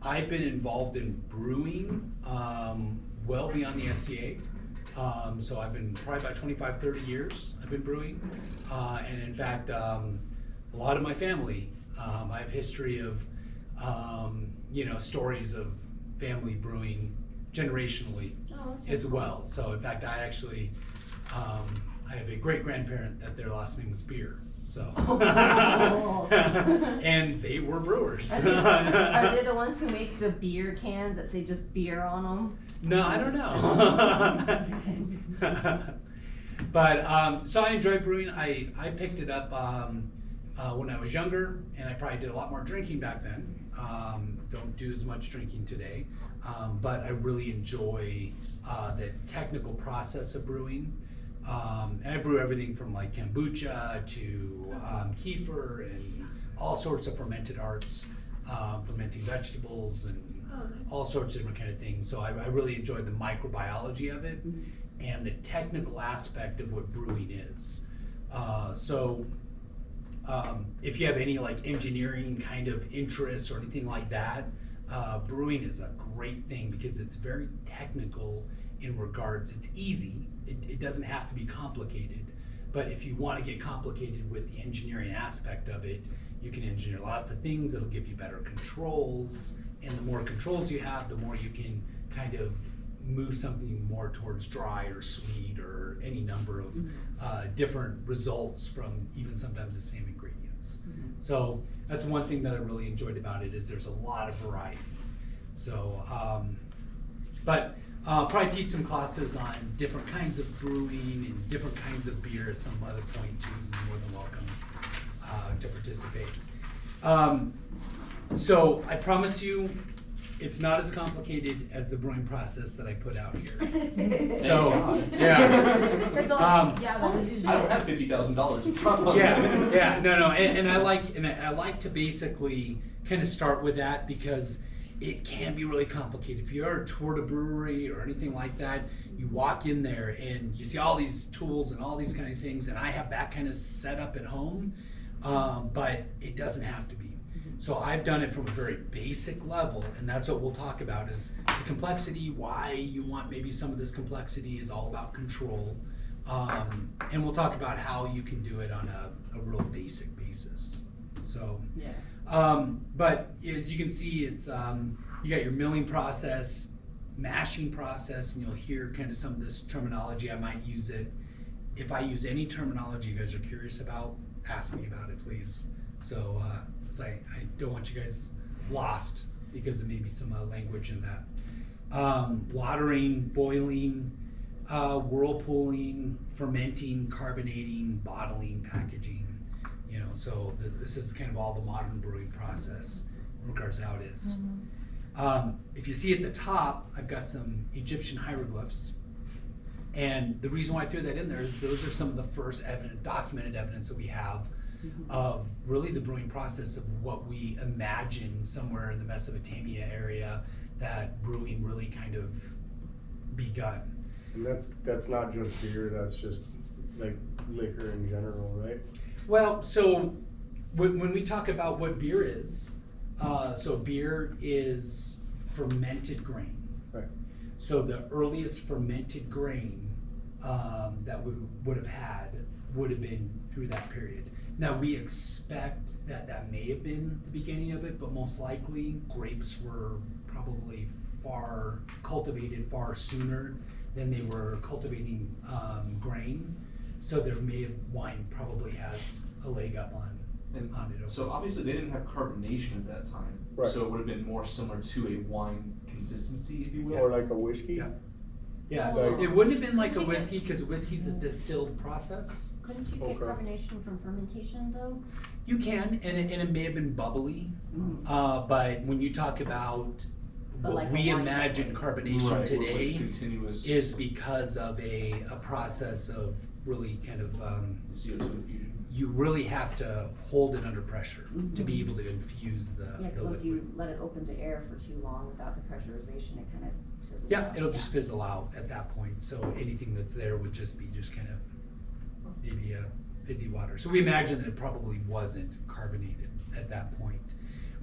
I've been involved in brewing well beyond the SCA. So I've been probably about 25, 30 years I've been brewing. And in fact, a lot of my family, I have history of, stories of family brewing generationally as well. So in fact, I actually, I have a great grandparent that their last name was Beer. So, and they were brewers. Are they the ones who make the beer cans that say just beer on them? No, I don't know. But so I enjoy brewing. I picked it up when I was younger, and I probably did a lot more drinking back then. Don't do as much drinking today, but I really enjoy the technical process of brewing. And I brew everything from like kombucha to kefir and all sorts of fermented arts, fermenting vegetables and all sorts of different kind of things. So I really enjoy the microbiology of it and the technical aspect of what brewing is. If you have any like engineering kind of interests or anything like that, brewing is a great thing because it's very technical in regards. It's easy. It doesn't have to be complicated. But if you want to get complicated with the engineering aspect of it, you can engineer lots of things that'll give you better controls. And the more controls you have, the more you can kind of move something more towards dry or sweet or any number of different results from even sometimes the same ingredients. So that's one thing that I really enjoyed about it is there's a lot of variety. So, but probably teach some classes on different kinds of brewing and different kinds of beer at some other point too. You're more than welcome to participate. So I promise you, it's not as complicated as the brewing process that I put out here. So, yeah. I don't have $50,000 in trouble. No, and I like to basically kind of start with that because it can be really complicated. If you're toured a brewery or anything like that, you walk in there and you see all these tools and all these kind of things, and I have that kind of set up at home, but it doesn't have to be. So I've done it from a very basic level, and that's what we'll talk about is the complexity, why you want maybe some of this complexity is all about control. And we'll talk about how you can do it on a real basic basis. So, but as you can see, it's you got your milling process, mashing process, and you'll hear kind of some of this terminology. I might use it. If I use any terminology you guys are curious about, ask me about it, please. So, I don't want you guys lost because there may be some language in that. Watering, boiling, whirlpooling, fermenting, carbonating, bottling, packaging. So this is kind of all the modern brewing process in regards to how it is. If you see at the top, I've got some Egyptian hieroglyphs. And the reason why I threw that in there is those are some of the first documented evidence that we have of really the brewing process of what we imagine somewhere in the Mesopotamia area that brewing really kind of begun. And that's not just beer, that's just like liquor in general, right? Well, so when we talk about what beer is, so beer is fermented grain. Right. So the earliest fermented grain that we would have had would have been through that period. Now we expect that may have been the beginning of it, but most likely grapes were probably cultivated far sooner than they were cultivating grain. So wine probably has a leg up on it. So obviously they didn't have carbonation at that time. Right. So it would have been more similar to a wine consistency, if you will. Or like a whiskey. Yeah, Like, it wouldn't have been like a whiskey because whiskey's a distilled process. Couldn't you get carbonation from fermentation though? You can, and it may have been bubbly, but when you talk about what like we a wine imagine carbonation Right, today continuous is because of a process of really kind of CO2 infusion. you really have to hold it under pressure to be able to infuse the Yeah, because once liquid. you let it open to air for too long without the pressurization, it kind of fizzles out. It'll just fizzle out at that point. So anything that's there would just be kind of maybe a fizzy water. So we imagine that it probably wasn't carbonated at that point.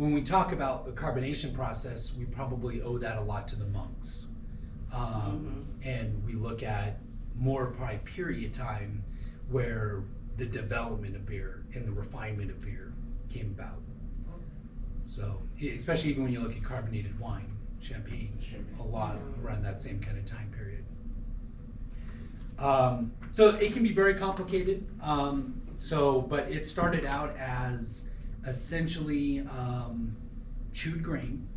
when we talk about the carbonation process, we probably owe that a lot to the monks. And we look at more probably period time where the development of beer and the refinement of beer came about. So, especially even when you look at carbonated wine, champagne, a lot around that same kind of time period. So it can be very complicated. But it started out as essentially chewed grain,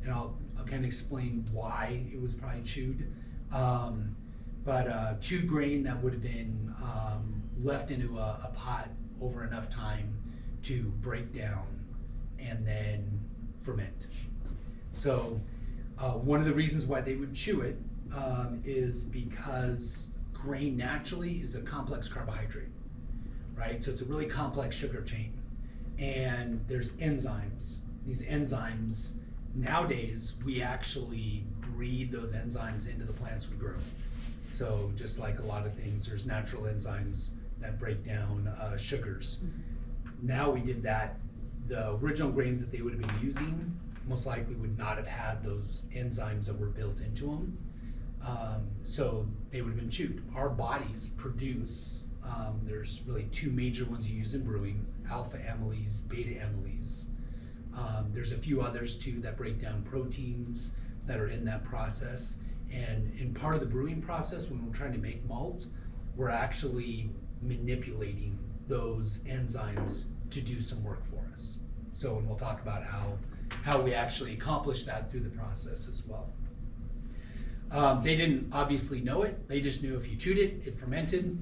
and I'll kind of explain why it was probably chewed. But chewed grain that would have been left into a pot over enough time to break down and then ferment. So one of the reasons why they would chew it is because grain naturally is a complex carbohydrate, right? So it's a really complex sugar chain, and there's enzymes. These enzymes, nowadays, we actually breed those enzymes into the plants we grow. So just like a lot of things, there's natural enzymes that break down sugars. Now we did that. The original grains that they would have been using most likely would not have had those enzymes that were built into them. So they would have been chewed. Our bodies produce, there's really two major ones you use in brewing, alpha amylase, beta amylase. There's a few others too that break down proteins that are in that process. And in part of the brewing process, when we're trying to make malt, we're actually manipulating those enzymes to do some work for us. So, and we'll talk about how we actually accomplish that through the process as well. They didn't obviously know it. They just knew if you chewed it, it fermented,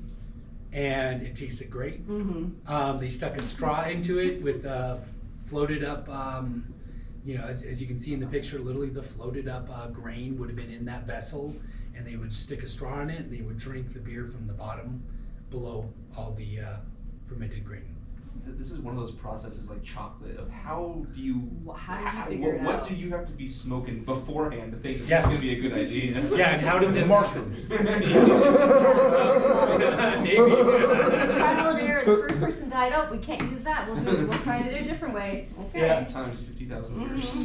and it tasted great. They stuck a straw into it with floated up, as you can see in the picture, literally the floated up grain would have been in that vessel, and they would stick a straw in it, and they would drink the beer from the bottom below all the fermented grain. This is one of those processes like chocolate of how do you figure it what out? do you have to be smoking beforehand to think this Yeah. is going to be a good idea? Yeah, and how did this Mushrooms. Maybe. Trial and error. The first person died. Oh, we can't use that. We'll try it a different way. Okay. Yeah. Times 50,000 years.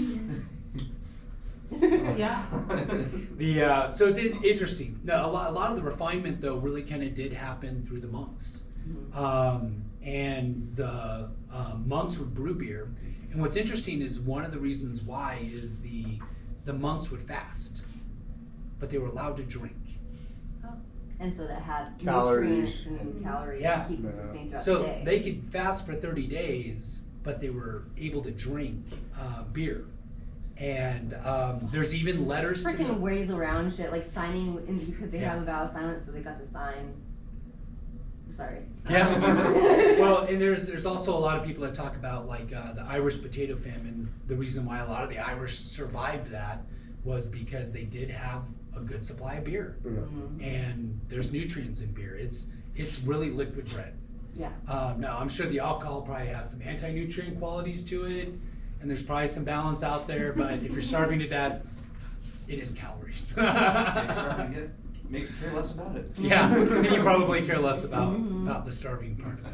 Yeah. So it's interesting. Now, a lot of the refinement though really kind of did happen through the monks. And the monks would brew beer. And what's interesting is one of the reasons why is the monks would fast, but they were allowed to drink. And so that had Calories. nutrients and calories Yeah. to keep them sustained throughout So the day. they could fast for 30 days, but they were able to drink beer. And there's even letters to freaking them. ways around shit, like signing in because they Yeah. have a vow of silence, so they got to sign. Sorry. Yeah. Well, and there's also a lot of people that talk about like the Irish potato famine. The reason why a lot of the Irish survived that was because they did have a good supply of beer, and there's nutrients in beer. It's really liquid bread. Yeah. Now I'm sure the alcohol probably has some anti-nutrient qualities to it, and there's probably some balance out there. But if you're starving to death, it is calories. Makes you care less about it. Yeah, and you probably care less about the starving part of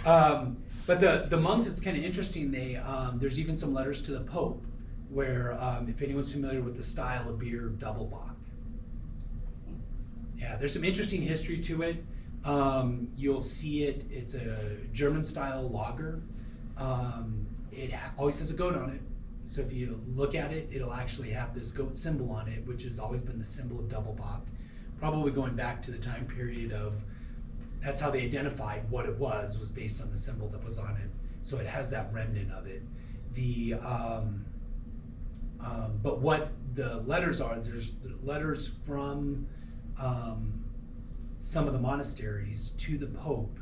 it. But the monks, it's kind of interesting. They there's even some letters to the Pope, where if anyone's familiar with the style of beer, double bock. Yeah, there's some interesting history to it. You'll see it. It's a German style lager. It always has a goat on it. So if you look at it, it'll actually have this goat symbol on it, which has always been the symbol of double bock. Probably going back to the time period of, that's how they identified what it was based on the symbol that was on it. So it has that remnant of it. But what the letters are, there's letters from some of the monasteries to the Pope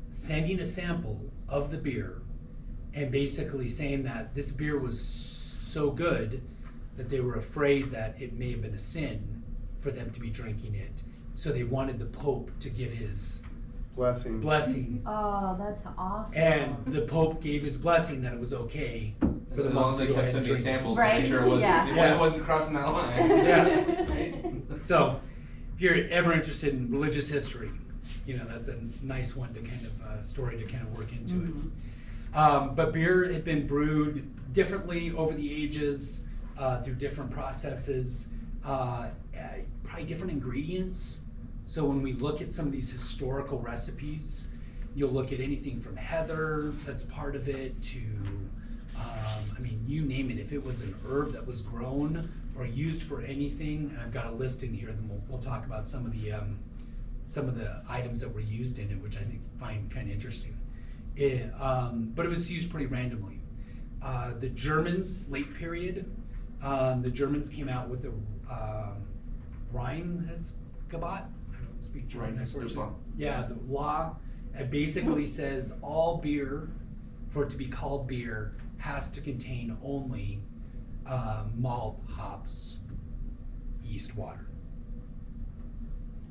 sending a sample of the beer and basically saying that this beer was so good that they were afraid that it may have been a sin for them to be drinking it. So they wanted the Pope to give his blessing. Oh, that's awesome. And the Pope gave his blessing that it was okay for the monks to go ahead and drink. Samples Right, to make sure it wasn't, yeah. it wasn't crossing that line. Yeah. Right? So if you're ever interested in religious history, that's a nice one to kind of story to kind of work into it. But beer had been brewed differently over the ages, through different processes, probably different ingredients. So when we look at some of these historical recipes, you'll look at anything from heather that's part of it to, I mean, you name it. If it was an herb that was grown or used for anything, and I've got a list in here, then we'll talk about some of the items that were used in it, which I find kind of interesting. But it was used pretty randomly. The Germans, late period, the Germans came out with the Reinheitsgebot. I don't speak German. Reinheitsgebot. Yeah, the law. It basically says all beer, for it to be called beer, has to contain only malt, hops, yeast, water.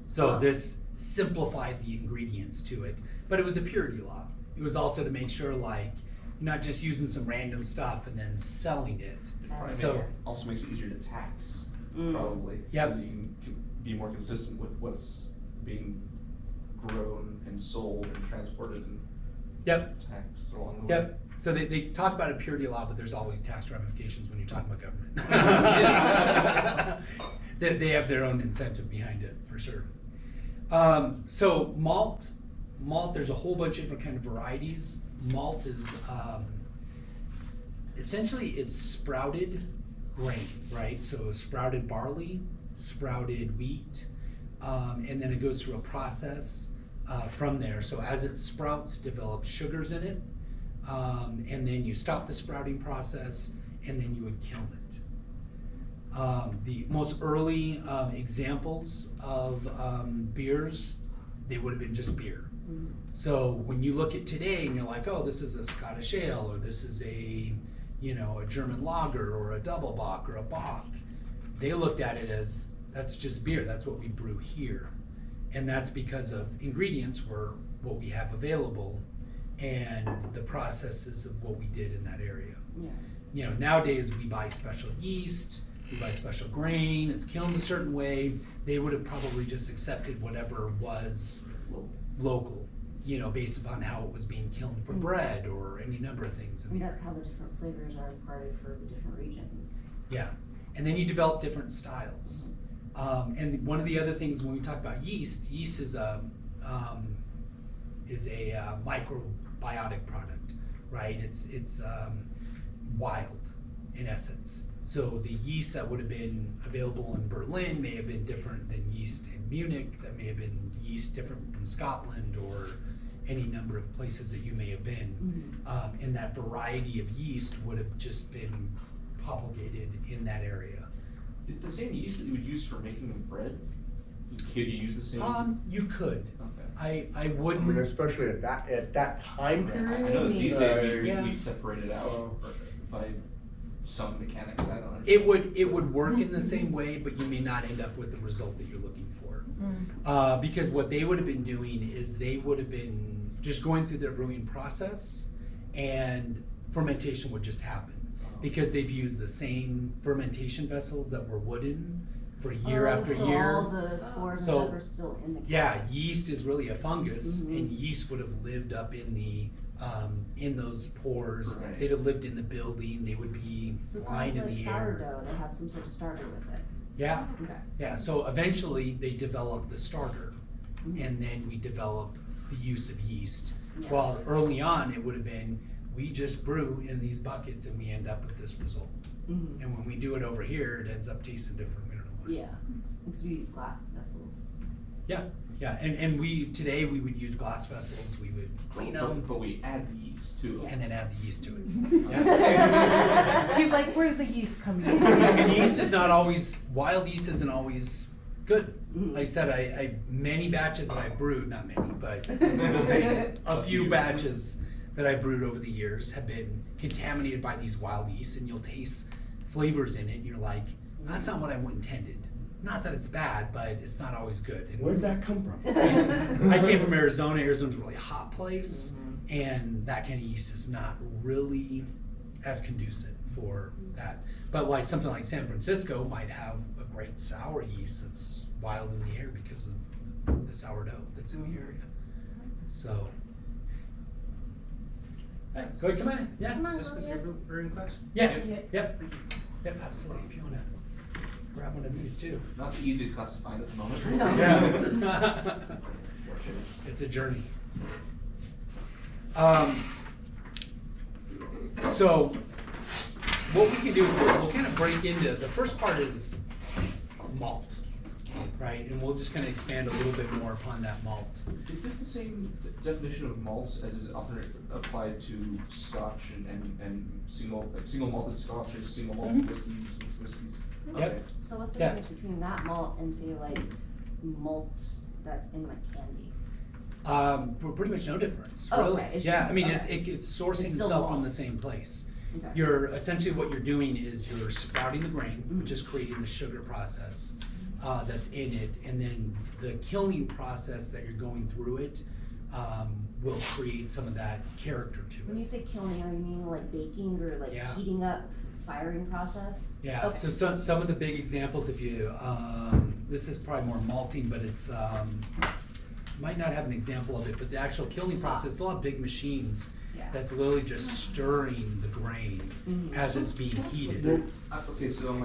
So this simplified the ingredients to it, but it was a purity law. It was also to make sure, like, you're not just using some random stuff and then selling it. So Also makes it easier to tax, probably. Yep. Because you can be more consistent with what's being grown and sold and transported and yep, taxed along the way. yep. So they talk about a purity law, but there's always tax ramifications when you're talking about government. They have their own incentive behind it, for sure. So malt, there's a whole bunch of different kind of varieties. Malt is, essentially it's sprouted grain, right? So sprouted barley, sprouted wheat, and then it goes through a process from there. So as it sprouts, it develops sugars in it, and then you stop the sprouting process, and then you would kiln it. The most early examples of beers, they would have been just beer. So when you look at today and you're like, oh, this is a Scottish ale, or this is a German lager, or a double bock, or a bock, they looked at it as, that's just beer, that's what we brew here. And that's because of ingredients were what we have available and the processes of what we did in that area. Yeah. Nowadays we buy special yeast, we buy special grain, it's kilned a certain way. They would have probably just accepted whatever was local, based upon how it was being kilned for bread or any number of things. I mean, that's how the different flavors are imparted for the different regions. Yeah, and then you develop different styles. And one of the other things when we talk about yeast is a microbiotic product, right? It's wild in essence. So the yeast that would have been available in Berlin may have been different than yeast in Munich, that may have been yeast different from Scotland or any number of places that you may have been. And that variety of yeast would have just been propagated in that area. Is it the same yeast that you would use for making bread? Could you use the same? You could. Okay. I I wouldn't. mean, especially at that time I period. know that these days Yeah. we separate it out by some mechanics. I don't understand. It would work in the same way, but you may not end up with the result that you're looking for. Because what they would have been doing is they would have been just going through their brewing process, and fermentation would just happen. Because they've used the same fermentation vessels that were wooden for year after so year. all the spores So, and stuff are still in the Yeah, cask. yeast is really a fungus, and yeast would have lived up in the in those pores. Right. They'd have lived in the building. They would be So it's flying in like the air. sourdough, they have some sort of starter with it. Yeah, Okay. yeah. So eventually they developed the starter, and then we developed the use of yeast. Yeah. Well, early on it would have been, we just brew in these buckets and we end up with this result. And when we do it over here, it ends up tasting different. We don't know why. Yeah, because we use glass vessels. Yeah, yeah. And today we would use glass vessels. We would clean them But we add the yeast to it. and then add the yeast to it. He's like, where's the yeast coming in? And yeast is not always, wild yeast isn't always good. Like I said, I many batches that I brewed, not many, but we'll say a few batches that I brewed over the years have been contaminated by these wild yeasts, and you'll taste flavors in it, and you're like, that's not what I intended. Not that it's bad, but it's not always good. And Where'd that come from? I came from Arizona. Arizona's a really hot place, and that kind of yeast is not really as conducive for that. But like something like San Francisco might have a great sour yeast that's wild in the air because of the sourdough that's in the area. So Hey, go ahead, come in. Yeah. Come on, Just the Lilius. brewing class? Yes. Yeah. Yep. Yep. Absolutely. If you wanna grab one of these too. Not the easiest class to find at the moment. No. Yeah. It's a journey. So what we can do is we'll kind of break into, the first part is malt, right? And we'll just kind of expand a little bit more upon that malt. Is this the same definition of malts as is often applied to Scotch and single malted Scotch or single malted whiskeys, mixed whiskeys? Yep. Okay. So what's the Yeah. difference between that malt and say like malt that's in like candy? Pretty much no difference, Oh, really. okay, it's Yeah, just- I mean, okay. it's sourcing It's still itself from malt. the same place. Okay. You're essentially what you're doing is you're sprouting the grain, which is creating the sugar process that's in it, and then the kilning process that you're going through it will create some of that character to When you it. say kilning, are you meaning like baking or like Yeah. heating up, firing process? Yeah. Okay. So some of the big examples, if you this is probably more malting, but it's might not have an example of it, but the actual kilning process, they'll have big machines Yeah. that's literally just stirring the grain as it's being heated. Okay, so I'm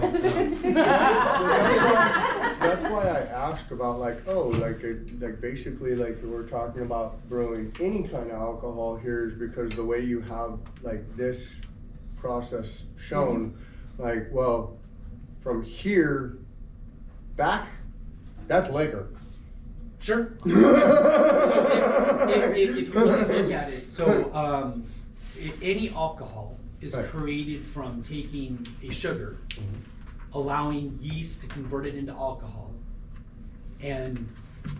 That's why I asked about like, like basically like we're talking about brewing any kind of alcohol here is because the way you have like this process shown, like, well, from here back, that's liquor. Sure. So if you really look at it, so any alcohol is Right. created from taking a sugar, allowing yeast to convert it into alcohol, and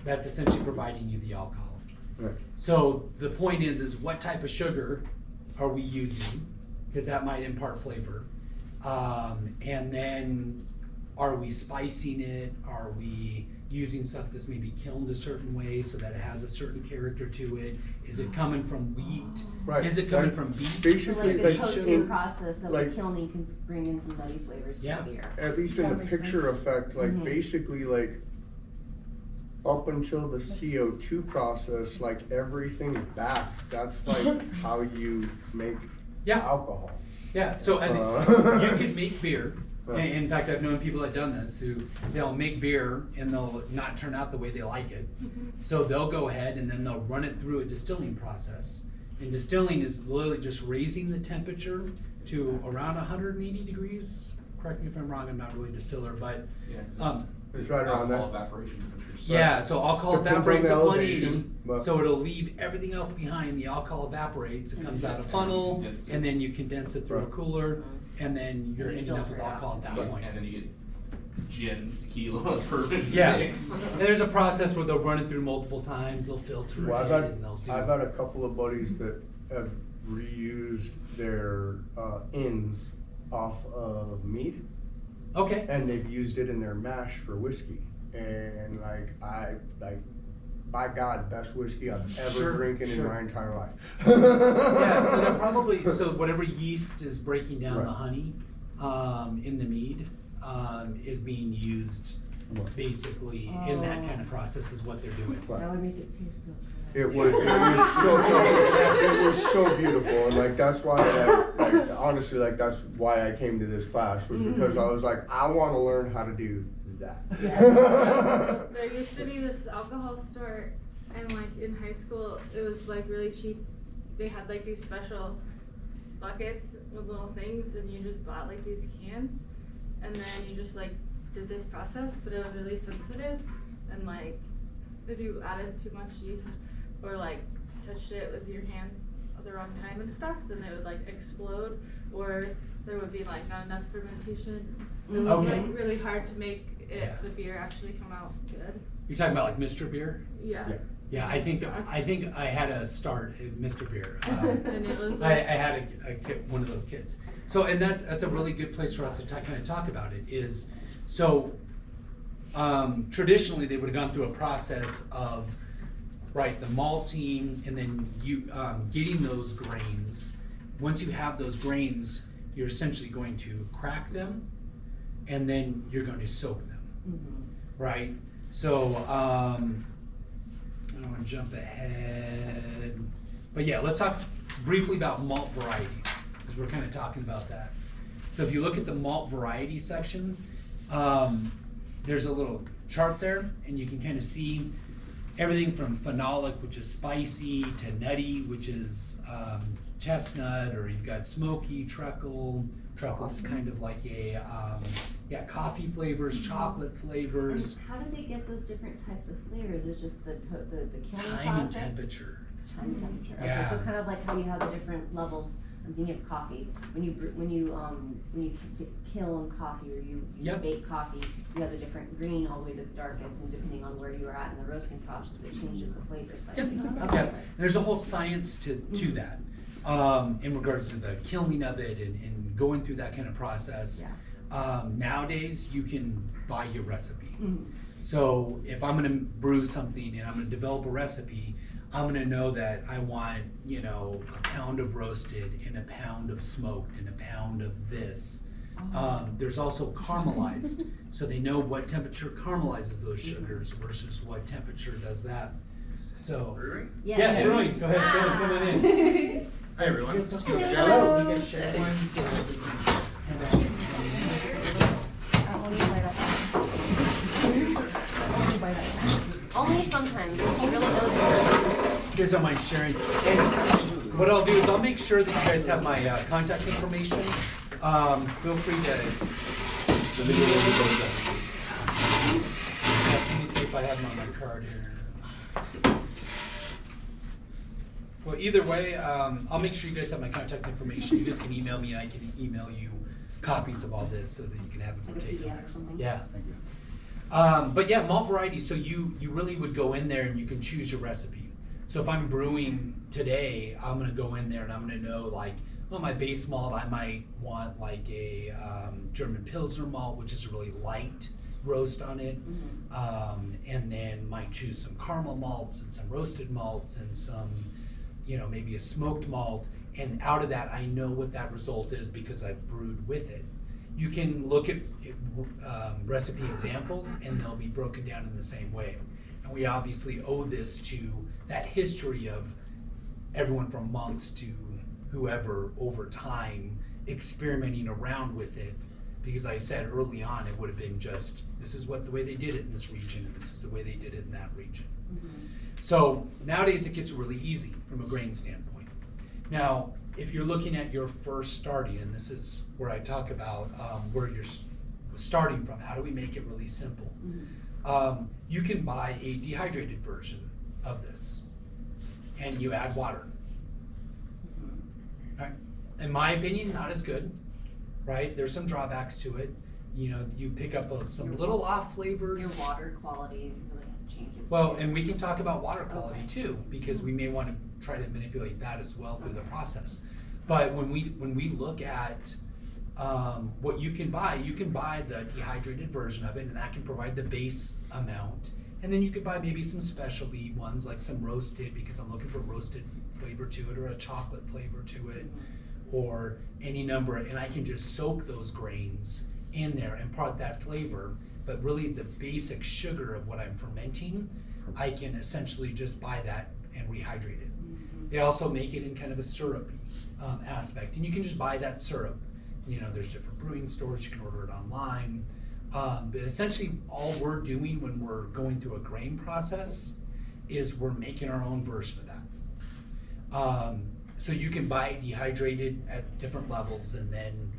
that's essentially providing you the alcohol. Right. So the point is what type of sugar are we using? Because that might impart flavor. And then are we spicing it? Are we using stuff that's maybe kilned a certain way so that it has a certain character to it? Is it coming from wheat? Right. Is it coming Like, from beets? So basically, like the like, toasting in- process of like- the kilning can bring in some nutty flavors to Yeah. the beer. At least in That the makes picture sense. effect, like Mhm. basically like up until the CO2 process, like everything back, that's like how you make Yeah. alcohol. Yeah, so I think you can make beer. Right. And in fact, I've known people that have done this who they'll make beer and they'll not turn out the way they like it. So they'll go ahead and then they'll run it through a distilling process. And distilling is literally just raising the temperature to around 180 degrees. Correct me if I'm wrong, I'm not really a distiller, but Yeah. It's right around Alcohol that. evaporation temperatures. yeah, so alcohol Depends on evaporates the at 180, elevation, but- so it'll leave everything else behind. The alcohol evaporates, it comes out a funnel, Condense it. and then you condense it through a Right. cooler, and then you're And you ending up filter with it out. alcohol at that Right, point. and then you get gin, tequila, bourbon Yeah, mix. and there's a process where they'll run it through multiple times, they'll filter Well, it, and they'll do. I've had a couple of buddies that have reused their ends off of mead, Okay, and they've used it in their mash for whiskey. And by God, best whiskey I've ever Sure, drinking in sure. my entire life. yeah, so they're probably, so whatever yeast is breaking down the Right. honey, in the mead, is being used basically in that kind of process is what they're doing. Right. That would make it taste so good. It was so beautiful, and like that's why like honestly like that's why I came to this class was because I was like I want to learn how to do that. Yeah. There used to be this alcohol store, and like in high school, it was like really cheap. They had like these special buckets with little things, and you just bought like these cans, and then you just like did this process, but it was really sensitive, and like if you added too much yeast or like touched it with your hands at the wrong time and stuff, then they would like explode, or there would be like not enough fermentation. It was Okay. like really hard to make it, Yeah. the beer actually come out good. You're talking about like Mr. Beer? Yeah. Yeah. Yeah, I think I had a start at Mr. Beer. And it was I like, had a kid, one of those kids. So, and that's a really good place for us to kind of talk about it is, so traditionally they would have gone through a process of, right, the malting and then you getting those grains. Once you have those grains, you're essentially going to crack them and then you're going to soak them, right? So, I don't want to jump ahead. But yeah, let's talk briefly about malt varieties, because we're kind of talking about that. So if you look at the malt variety section, there's a little chart there, and you can kind of see everything from phenolic, which is spicy, to nutty, which is chestnut, or you've got smoky, treacle. Treacle is kind of like a, coffee flavors, chocolate flavors. And how do they get those different types of flavors? Is just the kilning process? Time and temperature. Time and temperature. Okay, Yeah. so kind of like how you have the different levels. I'm thinking of coffee. When you kiln coffee or you Yep. bake coffee, you have the different green all the way to the darkest, and depending on where you are at in the roasting process, it changes the flavor slightly. Yep. Okay. Yep. There's a whole science to that, in regards to the kilning of it and going through that kind of process. Yeah. Nowadays, you can buy your recipe. Mhm. So if I'm gonna brew something and I'm gonna develop a recipe, I'm gonna know that I want, a pound of roasted and a pound of smoked and a pound of this. There's also caramelized, so they know what temperature caramelizes those sugars versus what temperature does that. So. Yes. Yes, Barony, go ahead, come on in. Hi everyone. Hello. You get share one, so that we can hand out. Only sometimes, if you really know that. You guys don't mind sharing. And what I'll do is I'll make sure that you guys have my contact information. Feel free to. The video will be posted. Let me see if I have them on my card here. Well, either way, I'll make sure you guys have my contact information. You guys can email me and I can email you copies of all this so that you can have it for Like a takeaway. PDF or something? Yeah. But yeah, malt variety, so you really would go in there and you can choose your recipe. So if I'm brewing today, I'm gonna go in there and I'm gonna know like, well, my base malt, I might want like a German Pilsner malt, which is a really light roast on it. And then might choose some caramel malts and some roasted malts and some, maybe a smoked malt. And out of that, I know what that result is because I've brewed with it. You can look at recipe examples and they'll be broken down in the same way. And we obviously owe this to that history of everyone from monks to whoever over time experimenting around with it. Because like I said early on, it would have been just, this is the way they did it in this region and this is the way they did it in that region. So nowadays it gets really easy from a grain standpoint. Now, if you're looking at your first starting, and this is where I talk about where you're starting from, how do we make it really simple? You can buy a dehydrated version of this, and you add water. Right? In my opinion, not as good, right? There's some drawbacks to it. You pick up some little off flavors. Your water quality really has to change. Well, and we can talk about water quality too, because we may want to try to manipulate that as well through the process. But when we look at what you can buy the dehydrated version of it, and that can provide the base amount. And then you could buy maybe some specialty ones, like some roasted, because I'm looking for a roasted flavor to it, or a chocolate flavor to it, or any number, and I can just soak those grains in there and impart that flavor. But really the basic sugar of what I'm fermenting, I can essentially just buy that and rehydrate it. They also make it in kind of a syrupy aspect, and you can just buy that syrup. There's different brewing stores, you can order it online. But essentially all we're doing when we're going through a grain process is we're making our own version of that. So you can buy it dehydrated at different levels and then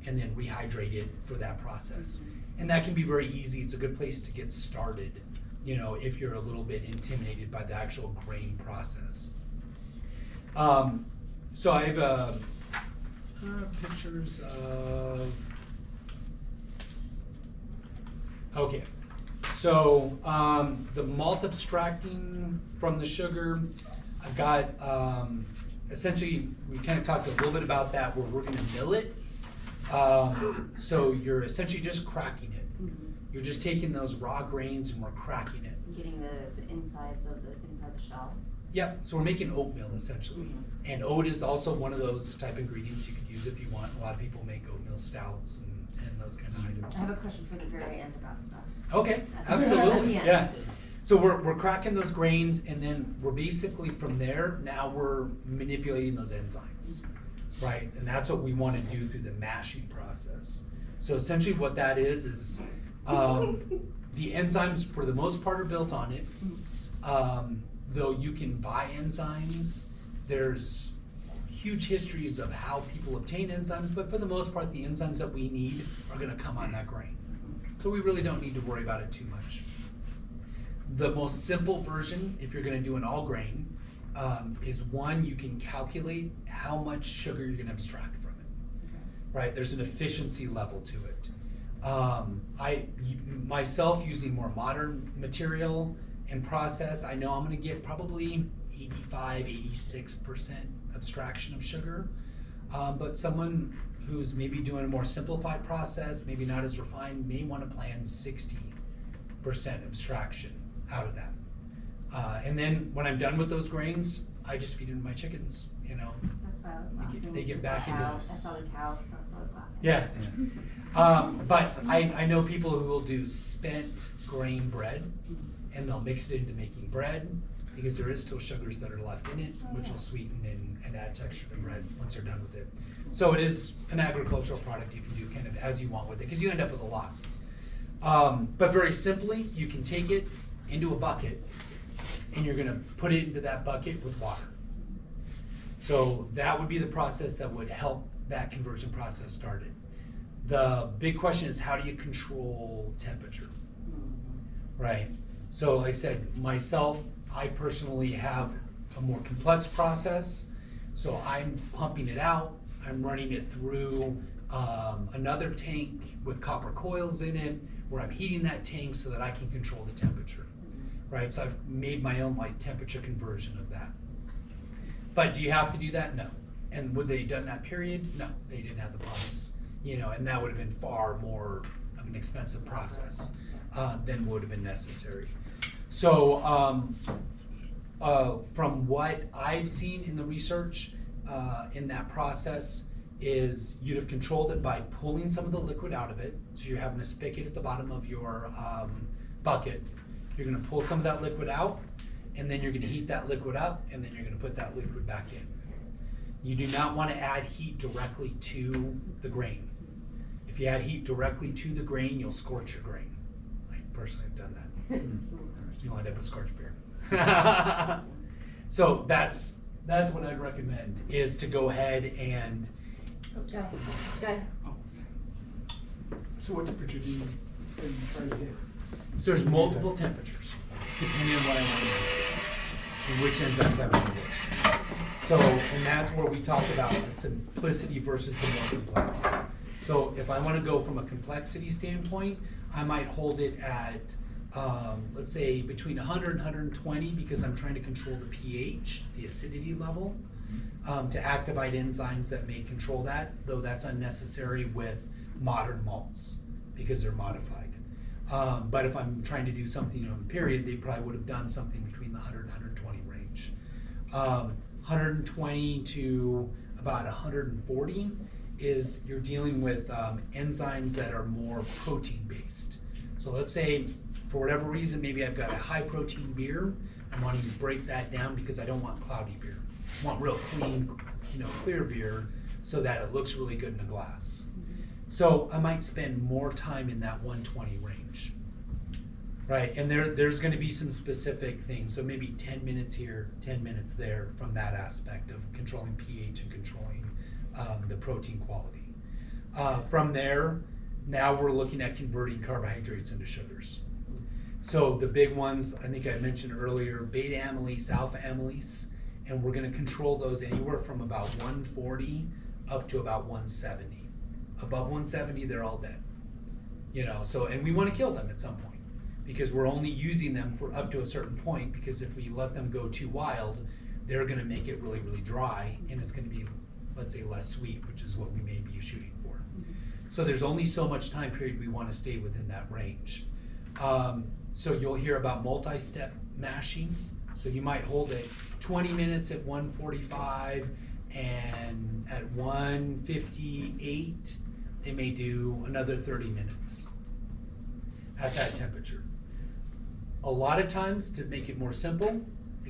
rehydrate it for that process. And that can be very easy. It's a good place to get started, if you're a little bit intimidated by the actual grain process. So I have pictures of, okay. So the malt abstracting from the sugar, I've got, essentially, we kind of talked a little bit about that where we're gonna mill it. So you're essentially just cracking it. You're just taking those raw grains and we're cracking it. Getting the insides of inside the shell. Yep, so we're making oatmeal essentially. And oat is also one of those type ingredients you could use if you want. A lot of people make oatmeal stouts and those kind of items. I have a question for the very end about stuff. Okay, That's absolutely, yeah. yeah. So we're cracking those grains, and then we're basically from there, now we're manipulating those enzymes, right? And that's what we want to do through the mashing process. So essentially what that is the enzymes for the most part are built on it. Though you can buy enzymes, there's huge histories of how people obtain enzymes, but for the most part, the enzymes that we need are gonna come on that grain. So we really don't need to worry about it too much. The most simple version, if you're gonna do an all grain, is one, you can calculate how much sugar you're gonna abstract from it, right? There's an efficiency level to it. Myself, using more modern material and process, I know I'm gonna get probably 85, 86% abstraction of sugar. But someone who's maybe doing a more simplified process, maybe not as refined, may wanna plan 60% abstraction out of that. And then when I'm done with those grains, I just feed them to my chickens, you know? That's why I was laughing. They get back into I saw the cows, so that's why I was laughing. Yeah. But I know people who will do spent grain bread, and they'll mix it into making bread, because there is still sugars that are left in it, which will sweeten and add texture to bread once they're done with it. So it is an agricultural product you can do kind of as you want with it, because you end up with a lot. But very simply, you can take it into a bucket, and you're gonna put it into that bucket with water. So that would be the process that would help that conversion process started. The big question is, how do you control temperature? Right? So like I said, myself, I personally have a more complex process. So I'm pumping it out, I'm running it through another tank with copper coils in it, where I'm heating that tank so that I can control the temperature. Right? So I've made my own like temperature conversion of that. But do you have to do that? No. And would they have done that period? No, they didn't have the pumps, you know, and that would have been far more of an expensive process than would have been necessary. So from what I've seen in the research in that process is you'd have controlled it by pulling some of the liquid out of it. So you're having a spigot at the bottom of your bucket. You're gonna pull some of that liquid out, and then you're gonna heat that liquid up, and then you're gonna put that liquid back in. You do not wanna add heat directly to the grain. If you add heat directly to the grain, you'll scorch your grain. I personally have done that. You'll end up with scorched beer. So that's what I'd recommend, is to go ahead and Guy. So what temperature do you try to hit? so there's multiple temperatures, depending on what I want to do, and which enzymes I want to do. So, and that's where we talk about the simplicity versus the more complex. So if I want to go from a complexity standpoint, I might hold it at, let's say between 100 and 120, because I'm trying to control the pH, the acidity level, to activate enzymes that may control that, though that's unnecessary with modern malts because they're modified. But if I'm trying to do something on a period, they probably would have done something between the 100 and 120 range. 120 to about 140 is you're dealing with enzymes that are more protein based. So let's say for whatever reason, maybe I've got a high protein beer. I'm wanting to break that down because I don't want cloudy beer. I want real clean, clear beer so that it looks really good in a glass. So I might spend more time in that 120 range, right? And there's gonna be some specific things. So maybe 10 minutes here, 10 minutes there from that aspect of controlling pH and controlling the protein quality. From there, now we're looking at converting carbohydrates into sugars. So the big ones, I think I mentioned earlier, beta amylase, alpha amylase, and we're gonna control those anywhere from about 140 up to about 170. Above 170, they're all dead. So, and we wanna kill them at some point because we're only using them for up to a certain point, because if we let them go too wild, they're gonna make it really, really dry, and it's gonna be, let's say, less sweet, which is what we may be shooting for. So there's only so much time period we wanna stay within that range. So you'll hear about multi-step mashing. So you might hold it 20 minutes at 145, and at 158, they may do another 30 minutes at that temperature. A lot of times, to make it more simple,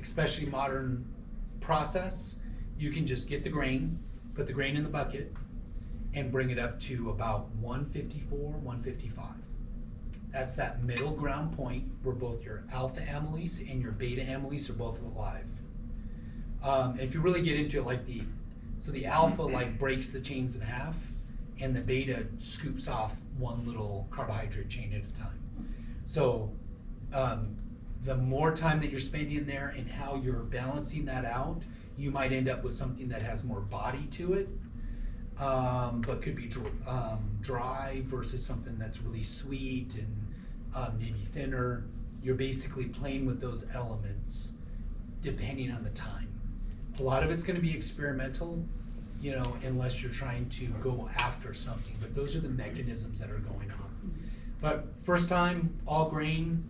especially modern process, you can just get the grain, put the grain in the bucket, and bring it up to about 154, 155. That's that middle ground point where both your alpha amylase and your beta amylase are both alive. If you really get into it, like the alpha like breaks the chains in half, and the beta scoops off one little carbohydrate chain at a time. So the more time that you're spending there and how you're balancing that out, you might end up with something that has more body to it, but could be dry versus something that's really sweet and maybe thinner. You're basically playing with those elements depending on the time. A lot of it's going to be experimental, you know, unless you're trying to go after something, but those are the mechanisms that are going on. But first time, all grain,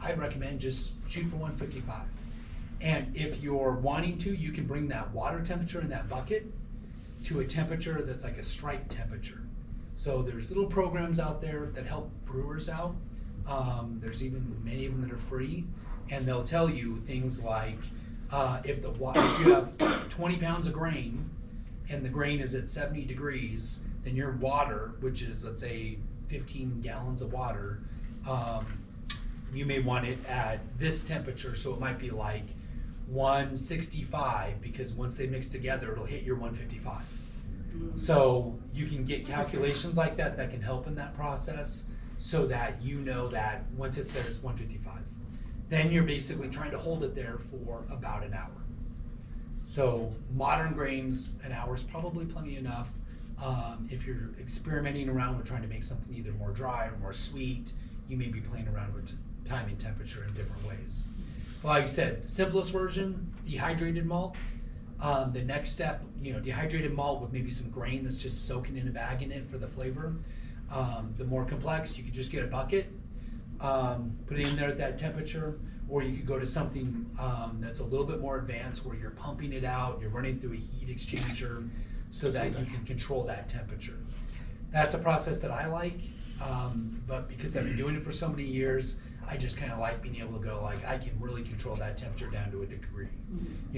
I'd recommend just shoot for 155. And if you're wanting to, you can bring that water temperature in that bucket to a temperature that's like a strike temperature. So there's little programs out there that help brewers out. There's even many of them that are free, and they'll tell you things like, if you have 20 pounds of grain and the grain is at 70 degrees, then your water, which is, let's say, 15 gallons of water, you may want it at this temperature, so it might be like 165, because once they mix together, it'll hit your 155. So you can get calculations like that that can help in that process, so that you know that once it's there, it's 155. Then you're basically trying to hold it there for about an hour. So modern grains, an hour is probably plenty enough. If you're experimenting around with trying to make something either more dry or more sweet, you may be playing around with time and temperature in different ways. Well, like I said, simplest version, dehydrated malt. The next step, dehydrated malt with maybe some grain that's just soaking in a bag in it for the flavor. The more complex, you could just get a bucket, put it in there at that temperature, or you could go to something that's a little bit more advanced where you're pumping it out, you're running through a heat exchanger so that you can control that temperature. That's a process that I like, but because I've been doing it for so many years, I just kind of like being able to go, like, I can really control that temperature down to a degree.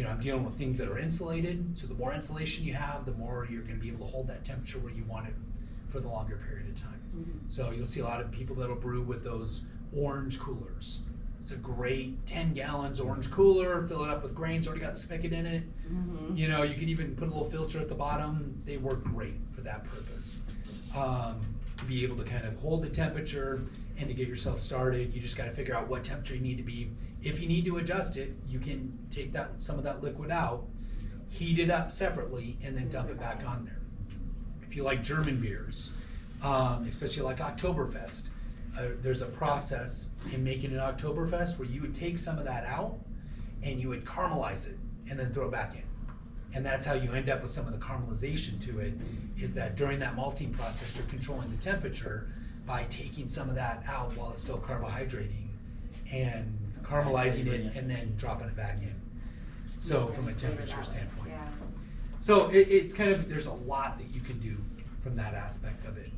I'm dealing with things that are insulated, so the more insulation you have, the more you're going to be able to hold that temperature where you want it for the longer period of time. So you'll see a lot of people that'll brew with those orange coolers. It's a great 10 gallons orange cooler, fill it up with grains, already got the spigot in it. You can even put a little filter at the bottom. They work great for that purpose. To be able to kind of hold the temperature and to get yourself started, you just got to figure out what temperature you need to be. If you need to adjust it, you can take some of that liquid out, heat it up separately, and then dump it back on there. If you like German beers, especially like Oktoberfest, there's a process in making an Oktoberfest where you would take some of that out and you would caramelize it and then throw it back in. And that's how you end up with some of the caramelization to it, is that during that malting process, you're controlling the temperature by taking some of that out while it's still carbohydrating and caramelizing it and then dropping it back in. So from a temperature standpoint. So it's kind of, there's a lot that you can do from that aspect of it.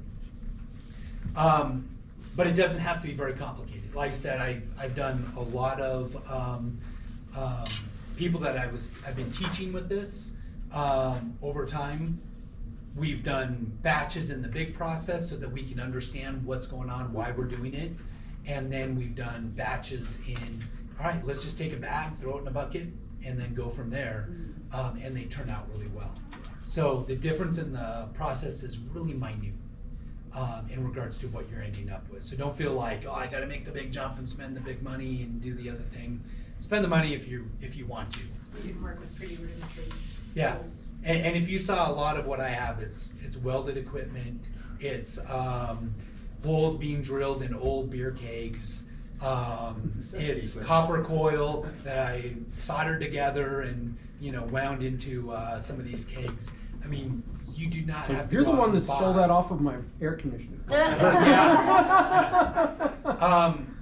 But it doesn't have to be very complicated. Like I said, I've done a lot of people that I've been teaching with this over time. We've done batches in the big process so that we can understand what's going on, why we're doing it. And then we've done batches in, all right, let's just take a bag, throw it in a bucket, and then go from there. And they turn out really well. So the difference in the process is really minute in regards to what you're ending up with. So don't feel like, oh, I got to make the big jump and spend the big money and do the other thing. Spend the money if you want to. You can work with pretty rudimentary tools. And if you saw a lot of what I have, it's welded equipment, it's holes being drilled in old beer kegs, it's copper coil that I soldered together and wound into some of these kegs. I mean, you do not have to. You're the one that stole that off of my air conditioner.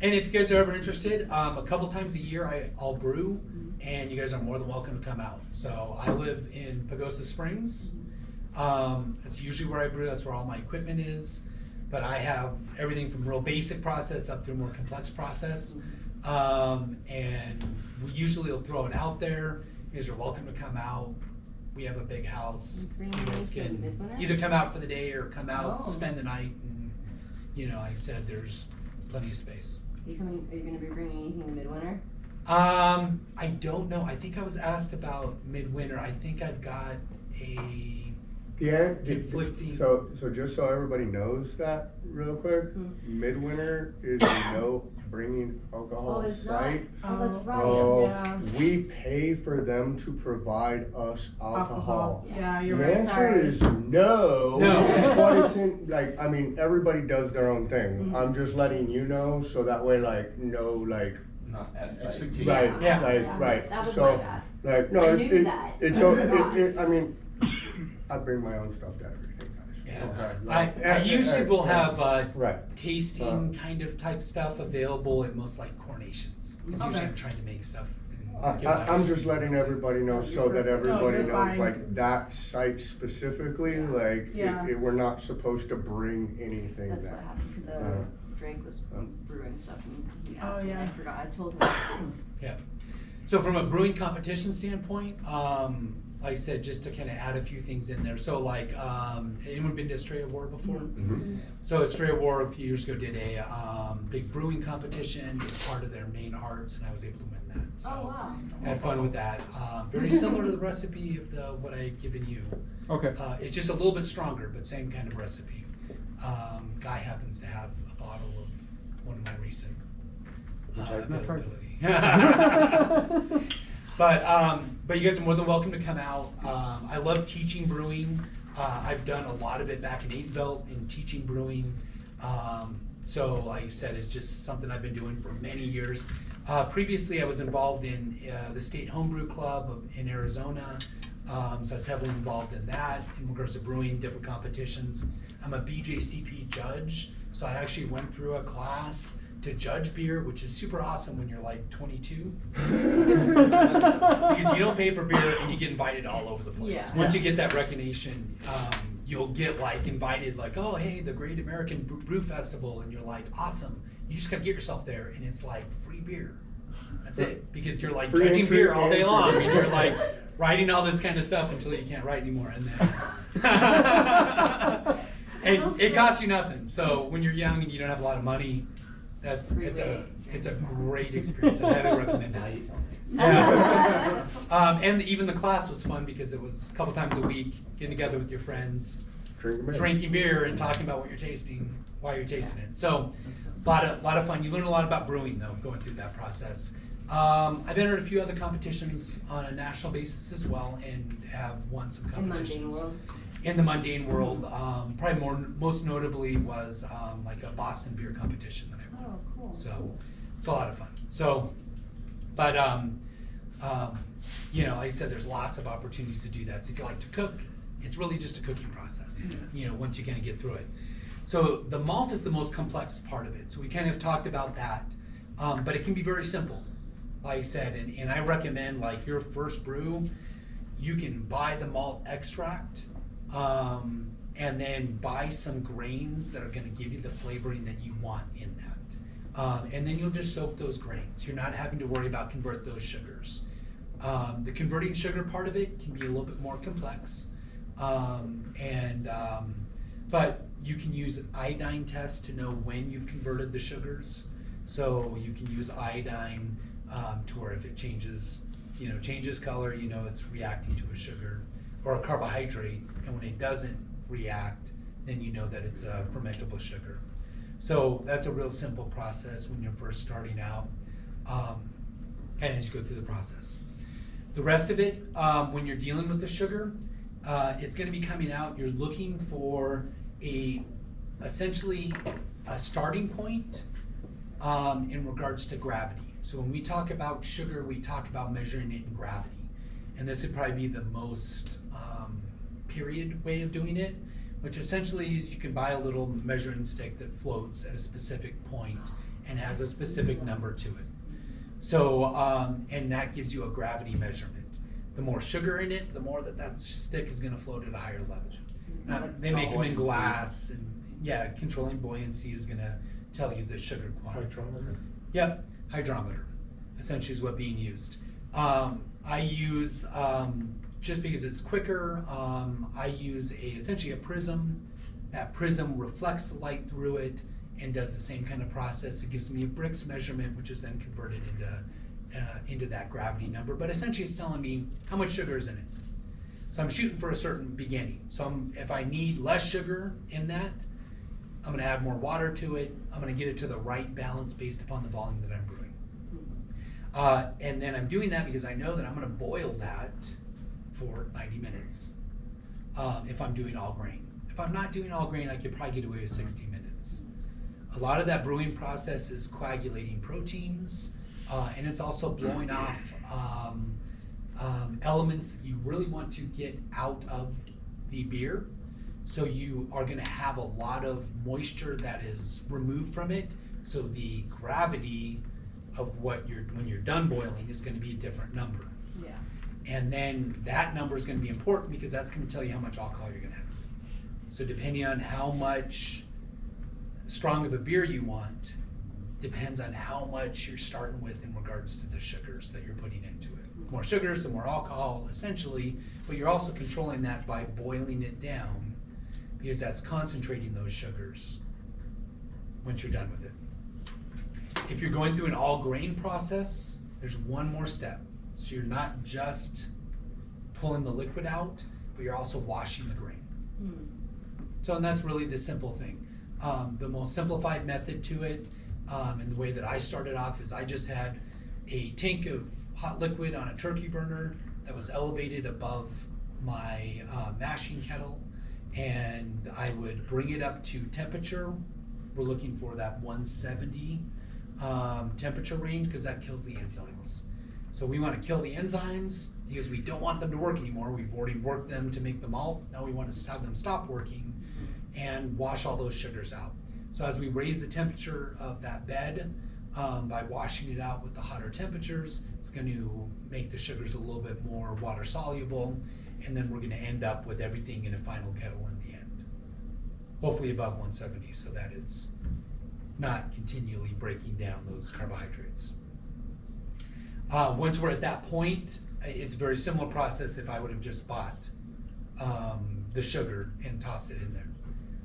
And if you guys are ever interested, a couple times a year I'll brew, and you guys are more than welcome to come out. So I live in Pagosa Springs. That's usually where I brew. That's where all my equipment is. But I have everything from real basic process up to a more complex process. And we usually will throw it out there. You guys are welcome to come out. We have a big house. Bring You it guys into can Midwinter? either come out for the day or come out, Oh. spend the night, and, you know, like I said, there's plenty of space. Are you gonna be bringing anything to Midwinter? I don't know. I think I was asked about Midwinter. I think I've got a Yeah, conflicting. so just so everybody knows that real quick, Midwinter is a no bringing alcohol Oh, it's not. site. Oh, that's right. Oh, Yeah. we pay for them to provide us alcohol. Yeah, you're The right. answer Sorry. is no. No. But it's in, like, I mean, everybody does their own thing. Mhm. I'm just letting you know, so that way, like, no, like, Not at site. Expectation. right, Yeah. like, right. That was So, my bad. like, no, I it, knew it, that. it's, I mean, I bring my own stuff to everything, guys. Yeah. Okay, I like, usually will have Right. tasting kind of type stuff available at most like coronations. Because usually Okay. I'm trying to make stuff. And give it out I'm to just people. letting everybody know so that everybody you're knows, fine. like, that site specifically, like, Yeah. we're not supposed to bring anything That's there. what happened, cause Drake was brewing stuff and he Oh, asked me, and I yeah. forgot, I told him. Yeah. So from a brewing competition standpoint, like I said, just to kind of add a few things in there. So like, anyone been to Estrella War before? Mhm. So Estrella War a few years ago did a big brewing competition as part of their main arts, and I was able to win that. So Oh, wow. had fun with that. Very similar to the recipe of what I had given you. Okay. It's just a little bit stronger, but same kind of recipe. Guy happens to have a bottle of one of my recent availability. But you guys are more than welcome to come out. I love teaching brewing. I've done a lot of it back in 8-Belt in teaching brewing. So like I said, it's just something I've been doing for many years. Previously, I was involved in the State Homebrew Club in Arizona. So I was heavily involved in that in regards to brewing, different competitions. I'm a BJCP judge, so I actually went through a class to judge beer, which is super awesome when you're like 22. Because you don't pay for beer and you get invited all over the place. Yeah. Once you get that recognition, you'll get like invited like, oh, hey, the Great American Brew Festival, and you're like, awesome. You just gotta get yourself there, and it's like free beer. That's it, because you're like Free judging entry beer all day and long, free and you're like writing all this kind of stuff until you can't write anymore, and then and it costs you nothing. So when you're young and you don't have a lot of money, it's a great experience. I highly recommend Now it. you tell me. Yeah. And even the class was fun because it was a couple times a week, getting together with your friends, drinking beer and talking about what you're tasting while you're tasting it. So, a lot of fun. You learn a lot about brewing though, going through that process. I've entered a few other competitions on a national basis as well, and have won some In competitions. Mundane World? In the mundane world, probably most notably was like a Boston beer competition that I won. Oh, cool. So it's a lot of fun. So, but you know, like I said, there's lots of opportunities to do that. So if you like to cook, it's really just a cooking process. You know, once you kind of get through it. So the malt is the most complex part of it. So we kind of talked about that, but it can be very simple, like I said. And I recommend like your first brew, you can buy the malt extract. And then buy some grains that are going to give you the flavoring that you want in that. And then you'll just soak those grains. You're not having to worry about convert those sugars. The converting sugar part of it can be a little bit more complex. But you can use iodine tests to know when you've converted the sugars. So you can use iodine to where if it changes color, you know it's reacting to a sugar or a carbohydrate, and when it doesn't react, then you know that it's a fermentable sugar. So that's a real simple process when you're first starting out, and as you go through the process. The rest of it, when you're dealing with the sugar, it's going to be coming out. You're looking for essentially a starting point in regards to gravity. So when we talk about sugar, we talk about measuring it in gravity. And this would probably be the most period way of doing it, which essentially is you can buy a little measuring stick that floats at a specific point and has a specific number to it. So, and that gives you a gravity measurement. The more sugar in it, the more that stick is gonna float at a higher level. Now, they make them in glass, and yeah, controlling buoyancy is gonna tell you the sugar quantity. Yep. hydrometer, essentially is what being used. I use, just because it's quicker, I use essentially a prism. That prism reflects the light through it and does the same kind of process. It gives me a Brix measurement, which is then converted into that gravity number. But essentially it's telling me how much sugar is in it. So I'm shooting for a certain beginning. So if I need less sugar in that, I'm gonna add more water to it. I'm gonna get it to the right balance based upon the volume that I'm brewing. And then I'm doing that because I know that I'm gonna boil that for 90 minutes if I'm doing all grain. If I'm not doing all grain, I could probably get away with 60 minutes. A lot of that brewing process is coagulating proteins, and it's also blowing off elements that you really want to get out of the beer. So you are gonna have a lot of moisture that is removed from it. So the gravity of when you're done boiling is gonna be a different number. Yeah. And then that number is gonna be important because that's gonna tell you how much alcohol you're gonna have. So depending on how much strong of a beer you want, depends on how much you're starting with in regards to the sugars that you're putting into it. More sugars, the more alcohol, essentially, but you're also controlling that by boiling it down because that's concentrating those sugars once you're done with it. If you're going through an all grain process, there's one more step. So you're not just pulling the liquid out, but you're also washing the grain. So, and that's really the simple thing. The most simplified method to it, and the way that I started off is I just had a tank of hot liquid on a turkey burner that was elevated above my mashing kettle, and I would bring it up to temperature. We're looking for that 170 temperature range because that kills the enzymes. So we want to kill the enzymes because we don't want them to work anymore. We've already worked them to make the malt. Now we want to have them stop working and wash all those sugars out. So as we raise the temperature of that bed, by washing it out with the hotter temperatures, it's going to make the sugars a little bit more water soluble, and then we're going to end up with everything in a final kettle in the end. Hopefully above 170 so that it's not continually breaking down those carbohydrates. Once we're at that point, it's a very similar process if I would have just bought the sugar and tossed it in there.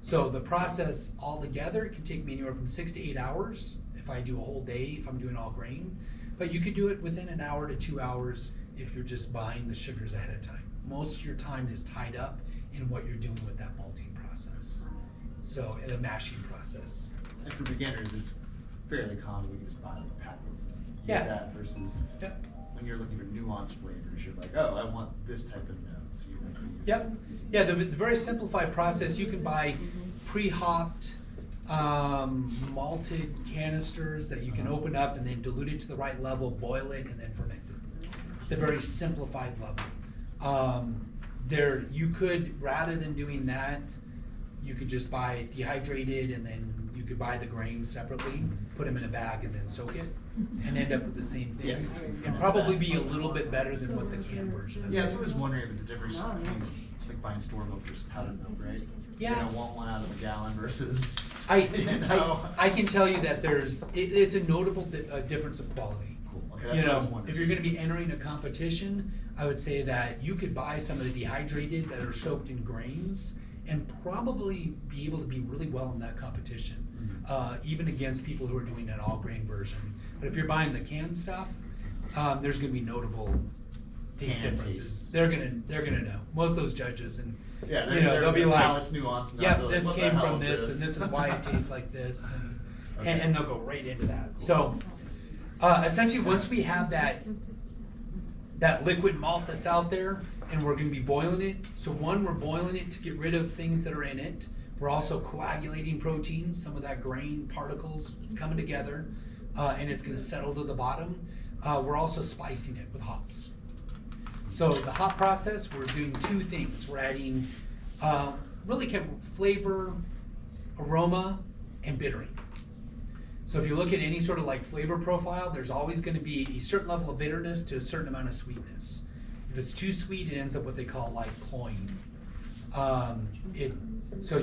So the process altogether can take me anywhere from 6 to 8 hours if I do a whole day, if I'm doing all grain. But you could do it within an hour to 2 hours if you're just buying the sugars ahead of time. Most of your time is tied up in what you're doing with that malting process. So, the mashing process. And for beginners, it's fairly common to just buy like packets. Yeah. That versus when you're looking for nuanced flavors, you're like, oh, I want this type of notes. You know, Yep. Yeah, the very simplified process, you can buy pre-hopped malted canisters that you can open up and then dilute it to the right level, boil it, and then ferment it. The very simplified level. You could, rather than doing that, you could just buy it dehydrated, and then you could buy the grains separately, put them in a bag, and then soak it, and end up with the same thing. Yeah. And probably be a little bit better than what the canned version of it Yeah, so I was is. wondering if it's a difference. It's like buying store milk versus powdered milk, right? Yeah. You don't want one out of a gallon versus. I can tell you that it's a notable difference of quality. Cool. Okay, that's You what I was know, wondering. if you're going to be entering a competition, I would say that you could buy some of the dehydrated that are soaked in grains and probably be able to be really well in that competition, even against people who are doing an all grain version. But if you're buying the canned stuff, there's going to be notable taste Canned differences. tastes. They're gonna know. Most of those judges, and Yeah, they'll be like, it's nuanced. "Yep, this came from this, and this is why it tastes like this," and they'll go right into that. So, essentially, once we have that liquid malt that's out there, and we're going to be boiling it. So one, we're boiling it to get rid of things that are in it. We're also coagulating proteins, some of that grain particles. It's coming together, and it's going to settle to the bottom. We're also spicing it with hops. So the hop process, we're doing two things. We're adding really kind of flavor, aroma, and bittering. So if you look at any sort of like flavor profile, there's always going to be a certain level of bitterness to a certain amount of sweetness. If it's too sweet, it ends up what they call like cloying. So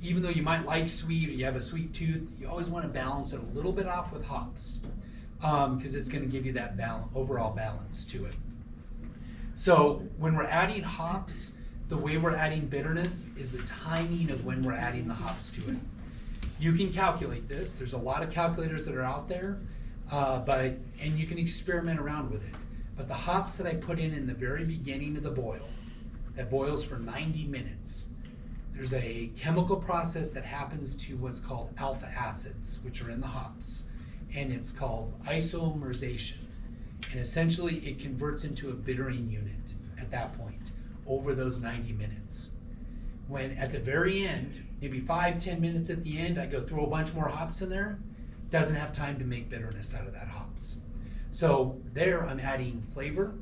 even though you might like sweet or you have a sweet tooth, you always want to balance it a little bit off with hops. because it's going to give you that overall balance to it. So when we're adding hops, the way we're adding bitterness is the timing of when we're adding the hops to it. You can calculate this. There's a lot of calculators that are out there, and you can experiment around with it. But the hops that I put in the very beginning of the boil, that boils for 90 minutes, there's a chemical process that happens to what's called alpha acids, which are in the hops, and it's called isomerization. And essentially it converts into a bittering unit at that point over those 90 minutes. When at the very end, maybe 5-10 minutes at the end, I go throw a bunch more hops in there, doesn't have time to make bitterness out of that hops. So there I'm adding flavor